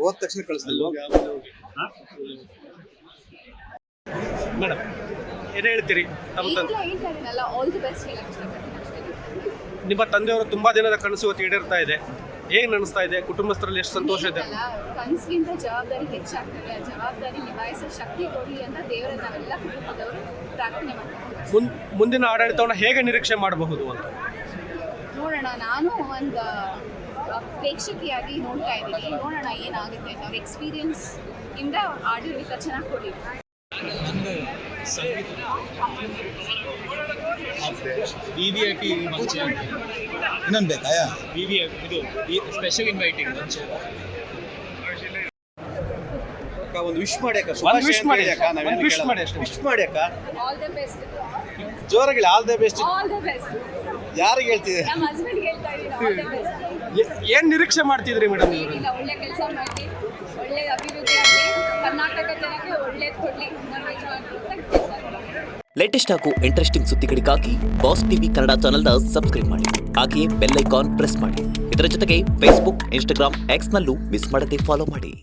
ಹೋದ ತಕ್ಷಣ ಕಳಿಸ್ತಿಲ್ವಾ ಮೇಡಮ್ ಏನು ಹೇಳ್ತೀರಿ ತಮ್ಮ ಆಲ್ ದಿ ಬೆಸ್ಟ್ ಹೇಳಕ್ ಇಷ್ಟಪಡ್ತೀನಿ ಅಷ್ಟೇ. ನಿಮ್ಮ ತಂದೆಯವರು ತುಂಬಾ ದಿನದ ಕನಸು ಇವತ್ತು ಈಡೇರ್ತಾ ಇದೆ, ಹೇಗೆ ಅನಿಸ್ತಾ ಇದೆ? ಕುಟುಂಬಸ್ಥರಲ್ಲಿ ಎಷ್ಟು ಸಂತೋಷ ಇದೆ? ಕನಸಿಗಿಂತ ಜವಾಬ್ದಾರಿ ಹೆಚ್ಚಾಗ್ತದೆ, ಆ ಜವಾಬ್ದಾರಿ ನಿಭಾಯಿಸೋ ಶಕ್ತಿ ಕೊಡಲಿ ಅಂತ ದೇವರ ನಾವೆಲ್ಲ ಕುಟುಂಬದವರು ಪ್ರಾರ್ಥನೆ ಮಾಡ್ತೀವಿ. ಮುಂದಿನ ಆಡಳಿತವನ್ನು ಹೇಗೆ ನಿರೀಕ್ಷೆ ಮಾಡಬಹುದು ಅಂತ ನೋಡೋಣ. ನಾನು ಒಂದು ಪ್ರೇಕ್ಷಕಿಯಾಗಿ ನೋಡ್ತಾ ಇದ್ದೀನಿ, ನೋಡೋಣ ಏನಾಗುತ್ತೆ ಅಂತ. ಅವ್ರ ಎಕ್ಸ್ಪೀರಿಯನ್ಸ್ ಇಂದ ಆಡಳಿತ ಚೆನ್ನಾಗಿ ಕೊಡಿ. VVIP ಮಂಚೆ ಇನ್ನೊಂದು ಬೇಕಾ? VVIP ಇದು ಸ್ಪೆಷಲ್ ಇನ್ವೈಟಿಂಗ್ ಮಂಚೆ. ಒಂದು ವಿಶ್ ಮಾಡಿ ಅಕ್ಕ, ಒಂದು wish ಮಾಡಿ. ನಾವೇನು wish ಮಾಡಿ ಅಷ್ಟೇ. ವಿಶ್ ಮಾಡಿ ಅಕ್ಕ, ಆಲ್ ದ ಬೆಸ್ಟ್. ಜೋರಾಗಿ all the best. All the best. ಯಾರಿಗೆ ಹೇಳ್ತಿದೆ? ನಮ್ಮ ಹಸ್ಬೆಂಡ್ ಹೇಳ್ತಾ ಇದ್ದೀನಿ ಆಲ್ ದ ಬೆಸ್ಟ್. ಏನು ನಿರೀಕ್ಷೆ ಮಾಡ್ತಿದ್ರಿ ಮೇಡಮ್? ಏನಿಲ್ಲ, ಒಳ್ಳೆ ಕೆಲಸ ಮಾಡಿ, ಒಳ್ಳೆ ಅಭಿವೃದ್ಧಿ ಆಗಲಿ, ಕರ್ನಾಟಕ ಜನಕ್ಕೆ ಒಳ್ಳೇದು ಕೊಡಲಿ ನಮ್ಮ ಯಜಮಾನರು ಅಂತ ಕೇಳ್ತಾರೆ. ಲೇಟೆಸ್ಟ್ ಹಾಗೂ ಇಂಟ್ರೆಸ್ಟಿಂಗ್ ಸುದ್ದಿಗಳಿಗಾಗಿ ಬಾಸ್ ಟಿವಿ ಕನ್ನಡ ಚಾನೆಲ್ನ ಸಬ್ಸ್ಕ್ರೈಬ್ ಮಾಡಿ. ಹಾಗೆಯೇ ಬೆಲ್ ಐಕಾನ್ ಪ್ರೆಸ್ ಮಾಡಿ. ಇದರ ಜೊತೆಗೆ ಫೇಸ್ಬುಕ್, ಇನ್ಸ್ಟಾಗ್ರಾಮ್, ಎಕ್ಸ್ನಲ್ಲೂ ಮಿಸ್ ಮಾಡದೆ ಫಾಲೋ ಮಾಡಿ.